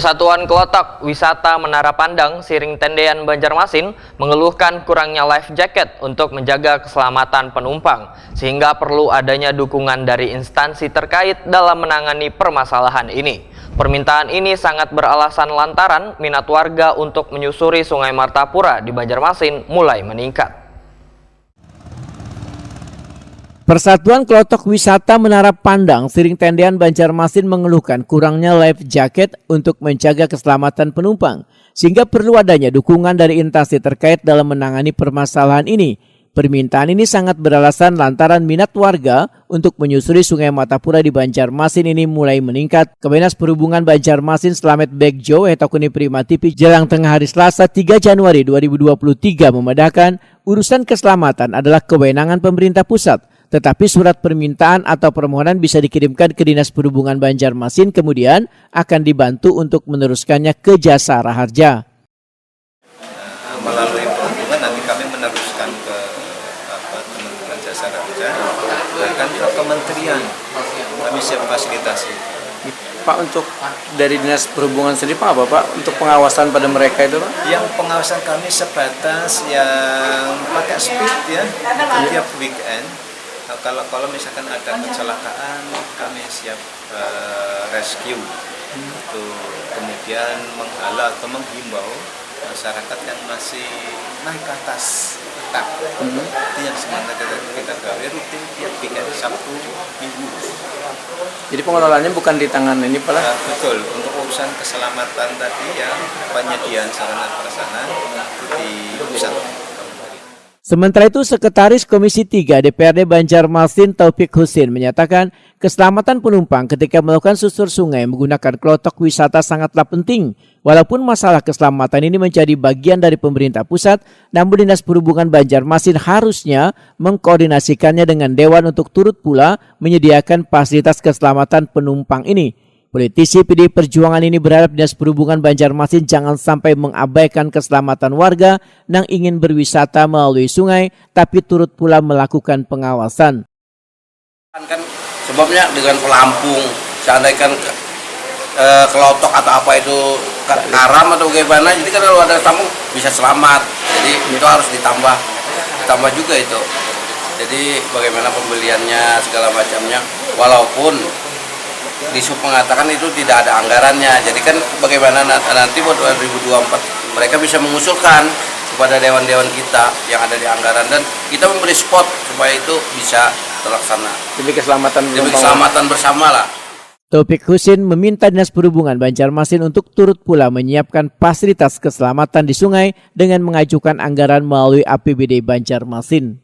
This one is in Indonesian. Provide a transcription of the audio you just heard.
Persatuan Klotok Wisata Menara Pandang Siring Tendean Banjarmasin mengeluhkan kurangnya life jacket untuk menjaga keselamatan penumpang, sehingga perlu adanya dukungan dari instansi terkait dalam menangani permasalahan ini. Permintaan ini sangat beralasan lantaran minat warga untuk menyusuri Sungai Martapura di Banjarmasin mulai meningkat. Persatuan Klotok Wisata Menara Pandang Siring Tendean Banjarmasin mengeluhkan kurangnya life jacket untuk menjaga keselamatan penumpang, sehingga perlu adanya dukungan dari instansi terkait dalam menangani permasalahan ini. Permintaan ini sangat beralasan lantaran minat warga untuk menyusuri Sungai Martapura di Banjarmasin ini mulai meningkat. Kemenas Perhubungan Banjarmasin Slamet Begjo Etakuni Prima TV jelang tengah hari Selasa 3 Januari 2023 memedahkan urusan keselamatan adalah kewenangan pemerintah pusat. Tetapi surat permintaan atau permohonan bisa dikirimkan ke Dinas Perhubungan Banjarmasin, kemudian akan dibantu untuk meneruskannya ke Jasa Raharja. Melalui perhubungan nanti kami meneruskan ke teman-teman Jasa Raharja, bahkan ke kementerian kami siap fasilitasi. Pak, untuk dari Dinas Perhubungan sendiri Pak, apa Pak untuk pengawasan pada mereka itu Pak? Yang pengawasan kami sebatas yang pakai speed ya, tiap weekend. Kalau misalkan ada kecelakaan, kami siap rescue untuk kemudian menghalau atau menghimbau masyarakat yang masih naik ke atas atap. Itu yang sebenarnya kita gawe rutin tiap weekend Sabtu Minggu. Jadi pengelolaannya bukan di tangan ini Pak? Betul, untuk urusan keselamatan tadi ya, penyediaan sarana prasarana itu di pusat. Sementara itu, Sekretaris Komisi 3 DPRD Banjarmasin Taufik Husin menyatakan keselamatan penumpang ketika melakukan susur sungai menggunakan klotok wisata sangatlah penting. Walaupun masalah keselamatan ini menjadi bagian dari pemerintah pusat, namun Dinas Perhubungan Banjarmasin harusnya mengkoordinasikannya dengan Dewan untuk turut pula menyediakan fasilitas keselamatan penumpang ini. Politisi PDI Perjuangan ini berharap Dinas Perhubungan Banjarmasin jangan sampai mengabaikan keselamatan warga yang ingin berwisata melalui sungai, tapi turut pula melakukan pengawasan. Kan sebabnya dengan pelampung, seandainya kan kelotok atau apa itu karam atau bagaimana, jadi kan kalau ada tamu bisa selamat. Jadi itu harus ditambah juga itu. Jadi bagaimana pembeliannya segala macamnya, walaupun Disub mengatakan itu tidak ada anggarannya. Jadi kan bagaimana nanti buat 2024 mereka bisa mengusulkan kepada dewan-dewan kita yang ada di anggaran dan kita memberi spot supaya itu bisa terlaksana. Demi keselamatan bersama lah. Taufik Husin meminta Dinas Perhubungan Banjarmasin untuk turut pula menyiapkan fasilitas keselamatan di sungai dengan mengajukan anggaran melalui APBD Banjarmasin.